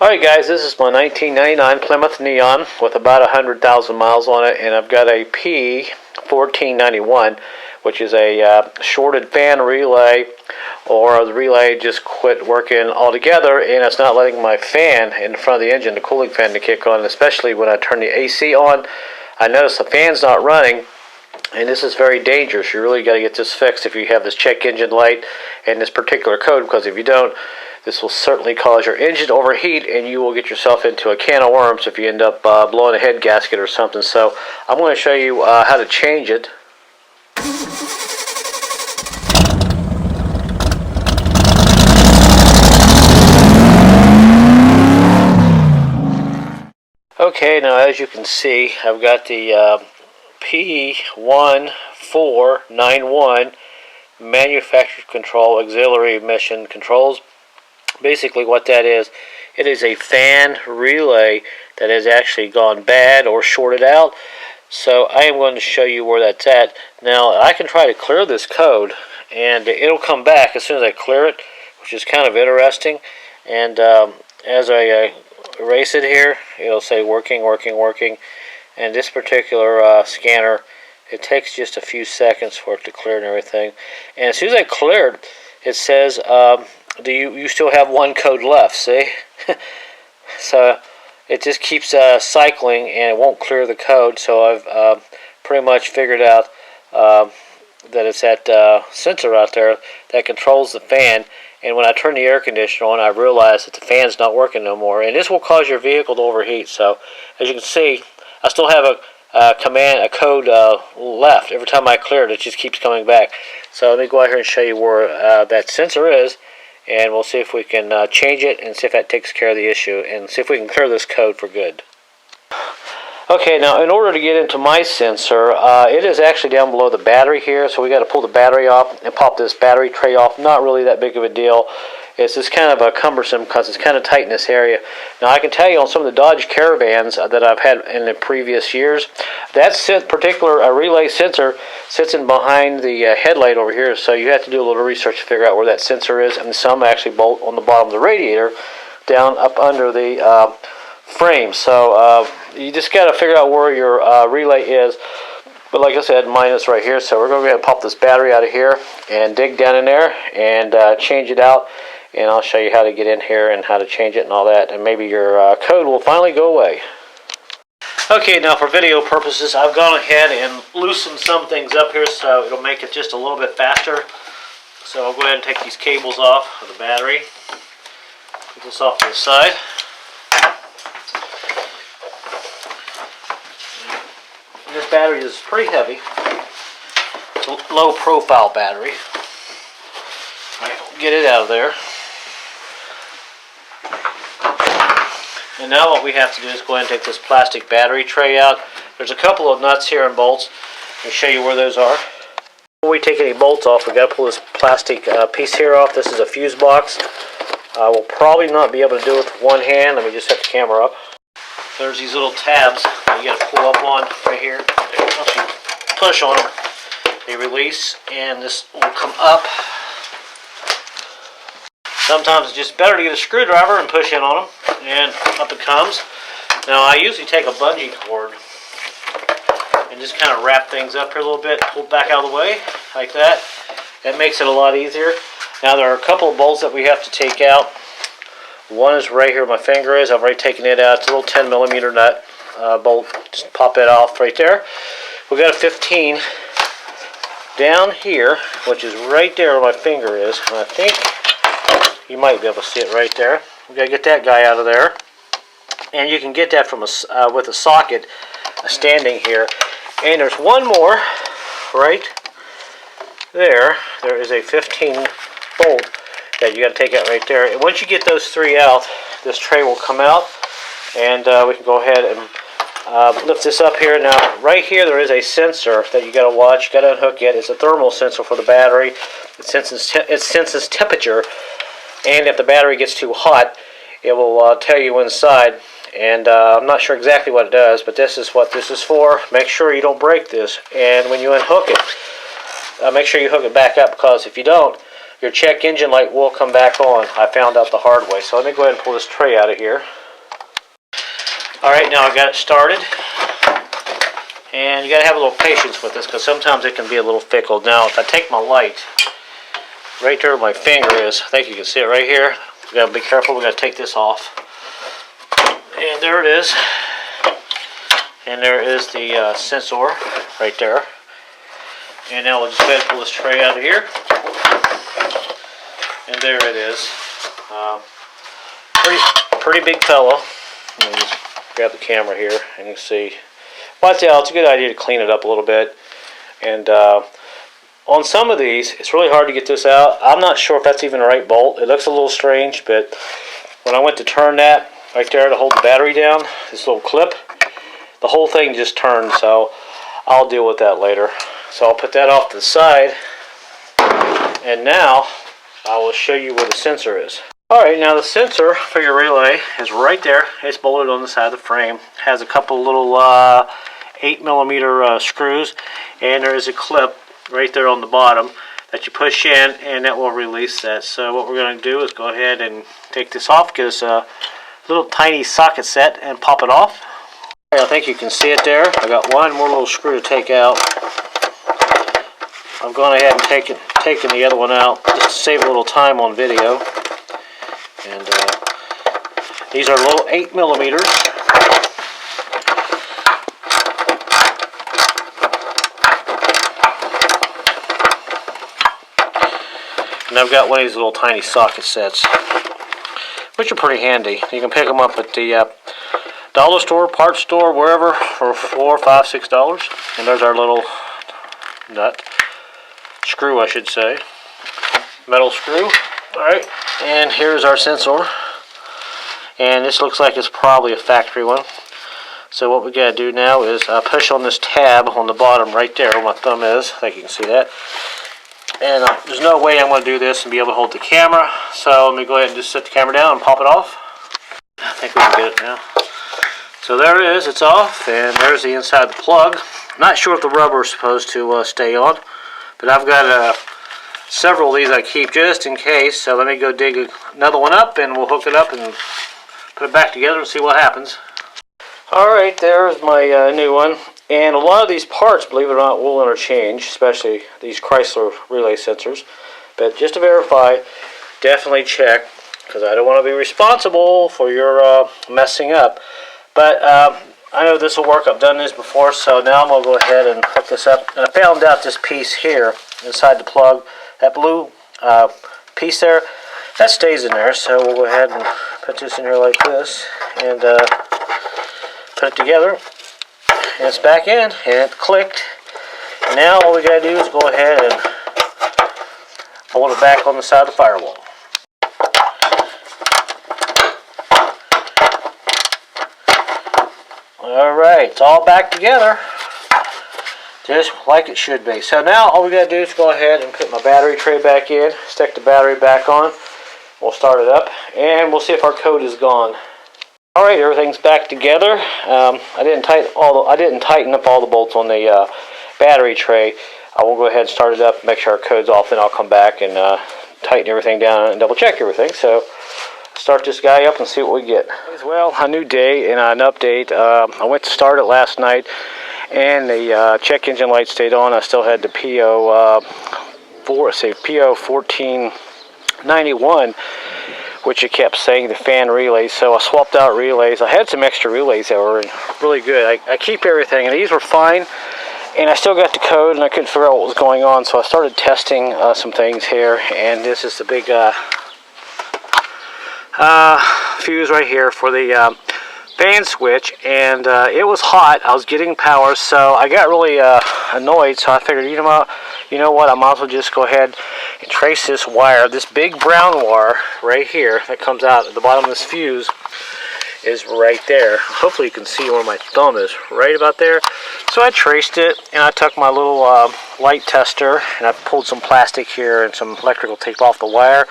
Alright guys, this is my 1999 Plymouth Neon with about 100,000 miles on it, and I've got a P01491, which is a shorted fan relay, or the relay just quit working altogether and it's not letting my fan in front of the engine, the cooling fan, to kick on, especially when I turn the AC on. I notice the fan's not running, and this is very dangerous. You really got to get this fixed if you have this check engine light and this particular code, because if you don't, this will certainly cause your engine to overheat and you will get yourself into a can of worms if you end up blowing a head gasket or something. So I'm going to show you how to change it. Okay, now as you can see, I've got the P01491 manufacturer control auxiliary emission controls. Basically what that is, it is a fan relay that has actually gone bad or shorted out. So I am going to show you where that's at. Now I can try to clear this code and it'll come back as soon as I clear it, which is kind of interesting. And as I erase it here, it'll say working, working, working. And this particular scanner, it takes just a few seconds for it to clear and everything. And as soon as I clear it, it says you still have one code left, see? So it just keeps cycling and it won't clear the code. So I've pretty much figured out that it's that sensor out there that controls the fan. And when I turn the air conditioner on, I realize that the fan's not working no more, and this will cause your vehicle to overheat. So as you can see, I still have a code left. Every time I clear it, it just keeps coming back. So let me go out here and show you where that sensor is, and we'll see if we can change it and see if that takes care of the issue, and see if we can clear this code for good. Okay, now in order to get into my sensor, it is actually down below the battery here, so we got to pull the battery off and pop this battery tray off. Not really that big of a deal. It's just kind of cumbersome because it's kind of tight in this area. Now I can tell you on some of the Dodge Caravans that I've had in the previous years, that particular relay sensor sits in behind the headlight over here, so you have to do a little research to figure out where that sensor is, and some actually bolt on the bottom of the radiator down up under the frame. So you just got to figure out where your relay is. But like I said, mine is right here, so we're going to go ahead and pop this battery out of here and dig down in there and change it out. And I'll show you how to get in here and how to change it and all that, and maybe your code will finally go away. Okay, now for video purposes, I've gone ahead and loosened some things up here so it'll make it just a little bit faster. So I'll go ahead and take these cables off of the battery. Put this off to the side. And this battery is pretty heavy. It's a low profile battery. Alright, get it out of there. And now what we have to do is go ahead and take this plastic battery tray out. There's a couple of nuts here and bolts. Let me show you where those are. Before we take any bolts off, we've got to pull this plastic piece here off. This is a fuse box. We'll probably not be able to do it with one hand. Let me just set the camera up. There's these little tabs that you got to pull up on right here. Once you push on them, they release, and this will come up. Sometimes it's just better to get a screwdriver and push in on them, and up it comes. Now I usually take a bungee cord and just kind of wrap things up here a little bit, pull it back out of the way, like that. That makes it a lot easier. Now there are a couple of bolts that we have to take out. One is right here where my finger is. I've already taken it out. It's a little 10mm nut bolt. Just pop it off right there. We've got a 15 down here, which is right there where my finger is. And I think you might be able to see it right there. We've got to get that guy out of there. And you can get that from with a socket standing here. And there's one more right there. There is a 15 bolt that you got to take out right there. And once you get those three out, this tray will come out, and we can go ahead and lift this up here. Now right here there is a sensor that you got to watch. You got to unhook it. It's a thermal sensor for the battery. It senses temperature, and if the battery gets too hot, it will tell you inside. And I'm not sure exactly what it does, but this is what this is for. Make sure you don't break this, and when you unhook it, make sure you hook it back up, because if you don't, your check engine light will come back on. I found out the hard way. So let me go ahead and pull this tray out of here. Alright, now I got it started. And you got to have a little patience with this because sometimes it can be a little fickle. Now if I take my light, right there where my finger is, I think you can see it right here. We got to be careful, we got to take this off. And there it is. And there is the sensor right there. And now we'll just go ahead and pull this tray out of here. And there it is. Pretty big fellow. Let me just grab the camera here and you can see. But it's a good idea to clean it up a little bit. And on some of these, it's really hard to get this out. I'm not sure if that's even the right bolt. It looks a little strange, but when I went to turn that right there to hold the battery down, this little clip, the whole thing just turned, so I'll deal with that later. So I'll put that off to the side, and now I will show you where the sensor is. Alright, now the sensor for your relay is right there. It's bolted on the side of the frame. It has a couple little 8mm screws, and there is a clip right there on the bottom that you push in, and that will release that. So what we're going to do is go ahead and take this off, get us a little tiny socket set, and pop it off. I think you can see it there. I got one more little screw to take out. I've gone ahead and taken the other one out just to save a little time on video. And these are little 8mm. And I've got one of these little tiny socket sets, which are pretty handy. You can pick them up at the dollar store, parts store, wherever, for $4, $5, $6. And there's our little nut. Screw, I should say. Metal screw. Alright, and here's our sensor. And this looks like it's probably a factory one. So what we got to do now is push on this tab on the bottom right there where my thumb is. I think you can see that. And there's no way I'm going to do this and be able to hold the camera. So let me go ahead and just set the camera down and pop it off. I think we can get it now. So there it is, it's off, and there's the inside of the plug. I'm not sure if the rubber is supposed to stay on, but I've got several of these I keep just in case. So let me go dig another one up, and we'll hook it up and put it back together and see what happens. Alright, there's my new one. And a lot of these parts, believe it or not, will interchange, especially these Chrysler relay sensors. But just to verify, definitely check, because I don't want to be responsible for your messing up. But I know this will work. I've done this before, so now I'm going to go ahead and hook this up. And I found out this piece here inside the plug, that blue piece there, that stays in there. So we'll go ahead and put this in here like this and put it together. And it's back in, and it clicked. And now all we got to do is go ahead and hold it back on the side of the firewall. Alright, it's all back together, just like it should be. So now all we got to do is go ahead and put my battery tray back in, stick the battery back on, we'll start it up, and we'll see if our code is gone. Alright, everything's back together. I didn't tighten up all the bolts on the battery tray. I will go ahead and start it up, make sure our code's off, then I'll come back and tighten everything down and double check everything. So start this guy up and see what we get. Well, a new day and an update. I went to start it last night, and the check engine light stayed on. I still had the P01491, which it kept saying the fan relays. So I swapped out relays. I had some extra relays that were really good. I keep everything, and these were fine. And I still got the code, and I couldn't figure out what was going on. So I started testing some things here, and this is the big fuse right here for the fan switch, and it was hot. I was getting power, so I got really annoyed. So I figured, you know what, I might as well just go ahead and trace this wire. This big brown wire right here that comes out at the bottom of this fuse is right there. Hopefully you can see where my thumb is, right about there. So I traced it, and I took my little light tester, and I pulled some plastic here and some electrical tape off the wire.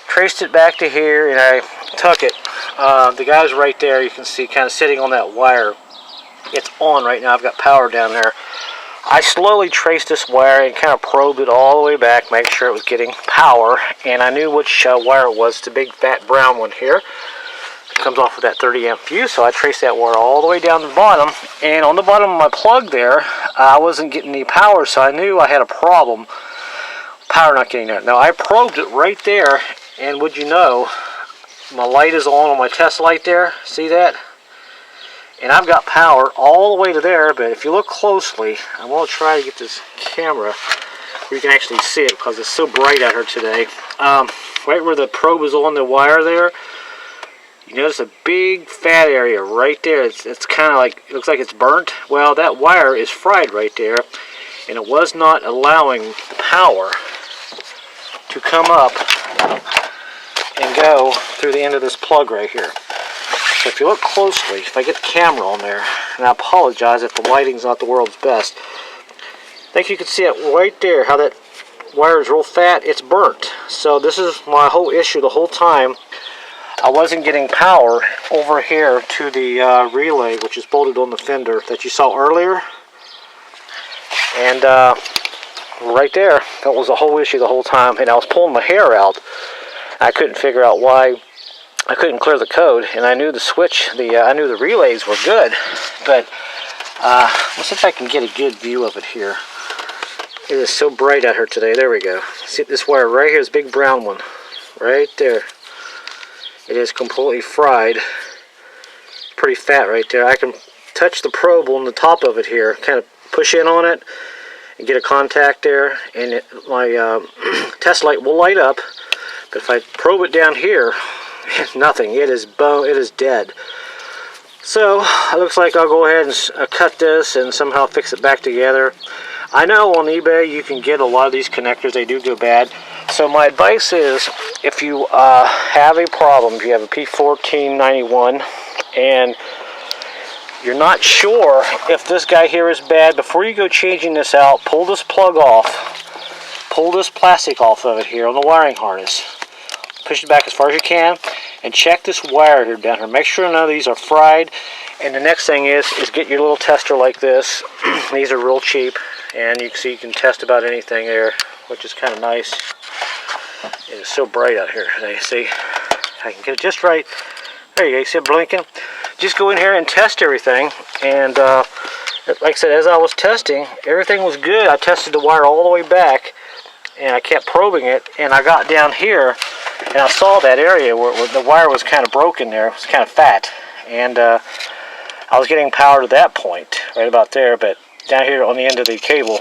Traced it back to here, and I took it. The guy's right there. You can see kind of sitting on that wire. It's on right now. I've got power down there. I slowly traced this wire and kind of probed it all the way back, make sure it was getting power, and I knew which wire it was. The big fat brown one here. It comes off with that 30 amp fuse, so I traced that wire all the way down to the bottom, and on the bottom of my plug there, I wasn't getting any power, so I knew I had a problem. Power not getting there. Now I probed it right there, and would you know, my light is on my test light there. See that? And I've got power all the way to there, but if you look closely, I'm going to try to get this camera where you can actually see it because it's so bright out here today. Right where the probe is on the wire there, you notice a big fat area right there. It's kind of like, it looks like it's burnt. Well, that wire is fried right there, and it was not allowing the power to come up and go through the end of this plug right here. So if you look closely, if I get the camera on there, and I apologize if the lighting's not the world's best, I think you can see it right there, how that wire is real fat, it's burnt. So this is my whole issue the whole time. I wasn't getting power over here to the relay, which is bolted on the fender that you saw earlier. And right there, that was the whole issue the whole time, and I was pulling my hair out. I couldn't figure out why I couldn't clear the code, and I knew the switch, I knew the relays were good, but let's see if I can get a good view of it here. It is so bright out here today. There we go. See this wire right here, this big brown one, right there. It is completely fried, pretty fat right there. I can touch the probe on the top of it here, kind of push in on it, and get a contact there, and my test light will light up. But if I probe it down here, nothing. It is dead. So it looks like I'll go ahead and cut this and somehow fix it back together. I know on eBay you can get a lot of these connectors. They do go bad. So my advice is, if you have a problem, if you have a P01491 and you're not sure if this guy here is bad, before you go changing this out, pull this plug off. Pull this plastic off of it here on the wiring harness. Push it back as far as you can, and check this wire here down here. Make sure none of these are fried. And the next thing is get your little tester like this. These are real cheap, and you can see you can test about anything there, which is kind of nice. It is so bright out here today. See, I can get it just right. There you go. You see it blinking? Just go in here and test everything. And like I said, as I was testing, everything was good. I tested the wire all the way back, and I kept probing it, and I got down here, and I saw that area where the wire was kind of broken there. It was kind of fat, and I was getting power to that point, right about there, but down here on the end of the cable,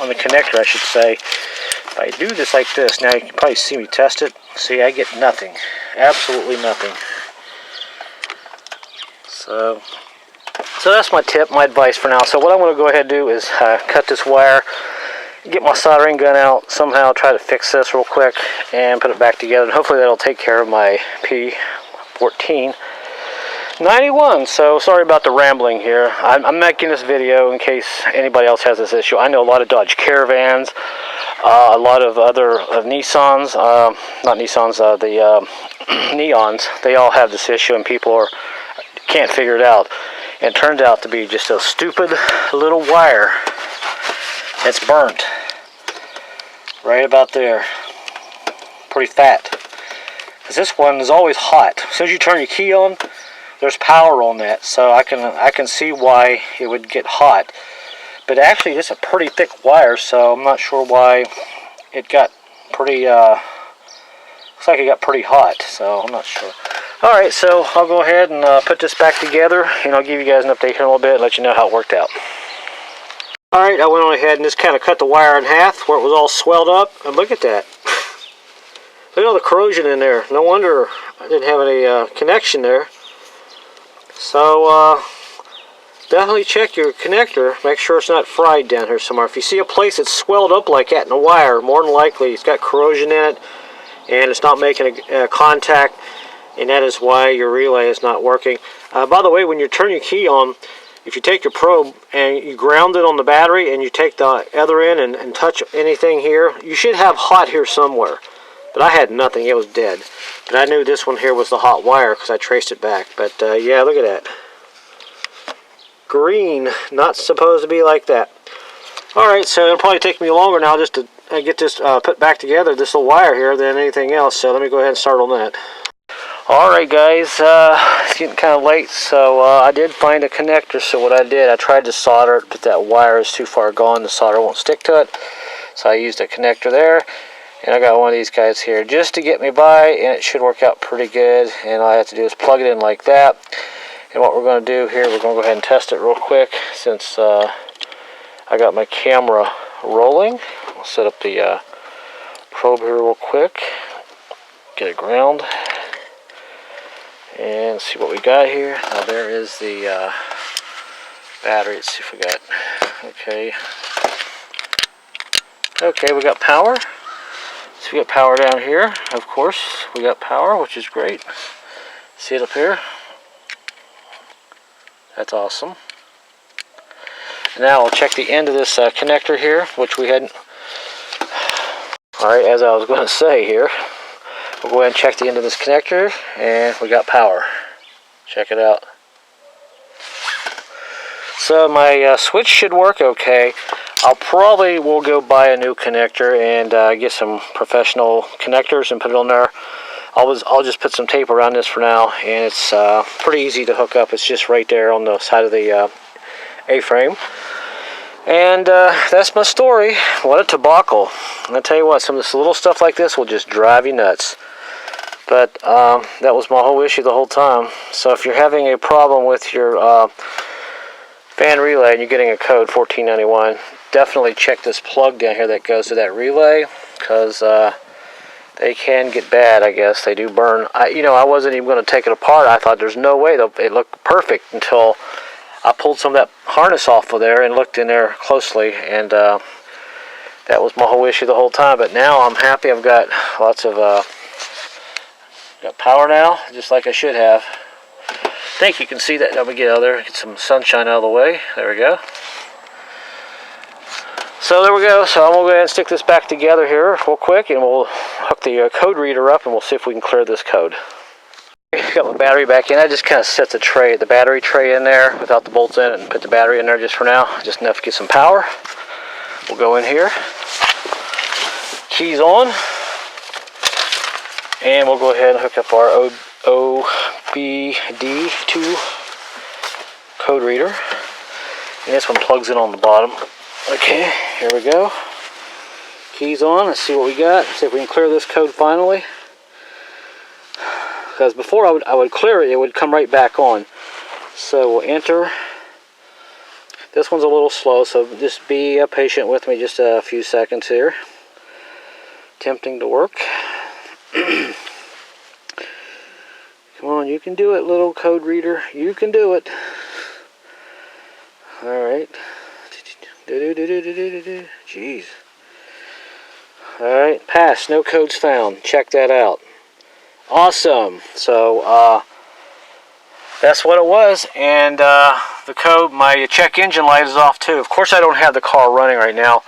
on the connector I should say, if I do this like this, now you can probably see me test it. See, I get nothing. Absolutely nothing. So that's my tip, my advice for now. So what I'm going to go ahead and do is cut this wire, get my soldering gun out, somehow try to fix this real quick and put it back together, and hopefully that'll take care of my P01491. So sorry about the rambling here. I'm making this video in case anybody else has this issue. I know a lot of Dodge Caravans, a lot of other Nissans, not Nissans, the Neons, they all have this issue, and people can't figure it out. And it turns out to be just a stupid little wire. It's burnt right about there, pretty fat, because this one is always hot. As soon as you turn your key on, there's power on that, so I can see why it would get hot. But actually it's a pretty thick wire, so I'm not sure why it got pretty looks like it got pretty hot, so I'm not sure. Alright, so I'll go ahead and put this back together, and I'll give you guys an update here in a little bit and let you know how it worked out. Alright, I went on ahead and just kind of cut the wire in half where it was all swelled up, and look at that. Look at all the corrosion in there. No wonder I didn't have any connection there. So definitely check your connector, make sure it's not fried down here somewhere. If you see a place that's swelled up like that in the wire, more than likely it's got corrosion in it and it's not making a contact, and that is why your relay is not working. By the way, when you turn your key on, if you take your probe and you ground it on the battery and you take the other end and touch anything here, you should have hot here somewhere. But I had nothing, it was dead. But I knew this one here was the hot wire because I traced it back. But yeah, look at that. Green, not supposed to be like that. Alright, so it'll probably take me longer now just to get this put back together, this little wire here, than anything else. So let me go ahead and start on that. Alright guys, it's getting kind of late, so I did find a connector. So what I did, I tried to solder it, but that wire is too far gone, the solder won't stick to it. So I used a connector there, and I got one of these guys here just to get me by, and it should work out pretty good. And all I have to do is plug it in like that. And what we're going to do here, we're going to go ahead and test it real quick since I got my camera rolling. I'll set up the probe here real quick, get it ground, and see what we got here. Now there is the battery. Let's see if we got, okay, we got power. So we got power down here. Of course, we got power, which is great. See it up here? That's awesome. Now I'll check the end of this connector here, which we hadn't. Alright, as I was going to say here, we'll go ahead and check the end of this connector, and we got power. Check it out. So my switch should work okay. I'll probably will go buy a new connector and get some professional connectors and put it on there. I'll just put some tape around this for now, and it's pretty easy to hook up. It's just right there on the side of the A-frame. And that's my story. What a debacle. And I tell you what, some of this little stuff like this will just drive you nuts. But that was my whole issue the whole time. So if you're having a problem with your fan relay and you're getting a code 1491, definitely check this plug down here that goes to that relay, because they can get bad, I guess. They do burn. I wasn't even going to take it apart. I thought there's no way. It looked perfect until I pulled some of that harness off of there and looked in there closely, and that was my whole issue the whole time. But now I'm happy. I've got lots of got power now, just like I should have. I think you can see that. Let me get out of there, get some sunshine out of the way. There we go. So there we go. So I'm going to go ahead and stick this back together here real quick, and we'll hook the code reader up, and we'll see if we can clear this code. Got my battery back in. I just kind of set the battery tray in there without the bolts in it, and put the battery in there just for now, just enough to get some power. We'll go in here, keys on, and we'll go ahead and hook up our OBD2 code reader, and this one plugs in on the bottom. Okay, here we go. Keys on. Let's see what we got. See if we can clear this code finally. Because before I would clear it, it would come right back on. So we'll enter. This one's a little slow, so just be patient with me just a few seconds here. Attempting to work. Come on, you can do it, little code reader. You can do it. Alright. Jeez. Alright, pass. No codes found. Check that out. Awesome. So that's what it was, and the code, my check engine light is off too. Of course I don't have the car running right now,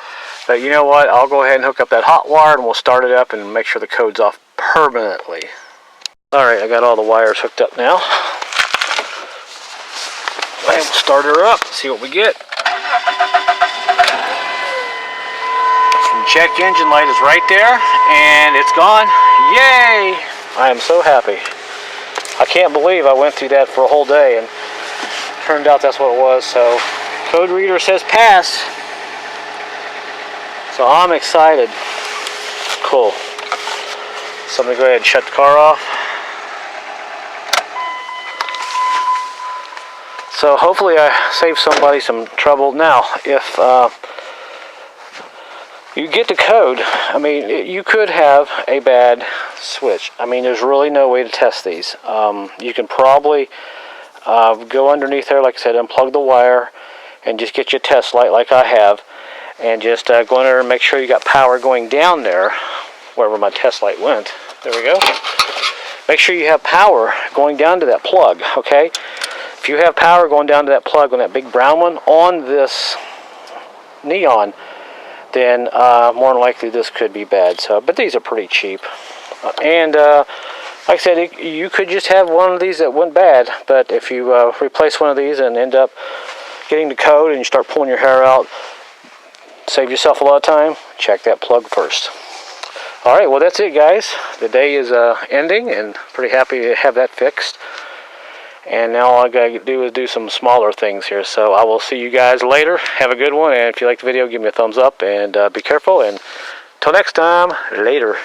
but you know what, I'll go ahead and hook up that hot wire and we'll start it up and make sure the code's off permanently. Alright, I got all the wires hooked up now, and we'll start her up, see what we get. The check engine light is right there, and it's gone. Yay! I am so happy. I can't believe I went through that for a whole day, and turned out that's what it was. So code reader says pass, so I'm excited. Cool. So I'm gonna go ahead and shut the car off. So hopefully I saved somebody some trouble. Now if you get the code, I mean, you could have a bad switch. I mean, there's really no way to test these. You can probably go underneath there, like I said, unplug the wire, and just get your test light like I have, and just go in there and make sure you got power going down there, wherever my test light went. There we go. Make sure you have power going down to that plug, okay? If you have power going down to that plug on that big brown one on this neon, then more than likely this could be bad. So, but these are pretty cheap. And like I said, you could just have one of these that went bad, but if you replace one of these and end up getting the code and you start pulling your hair out, save yourself a lot of time, check that plug first. Alright, well that's it guys. The day is ending and pretty happy to have that fixed. And now all I gotta do is do some smaller things here. So I will see you guys later. Have a good one, and if you like the video, give me a thumbs up and be careful. And until next time, later.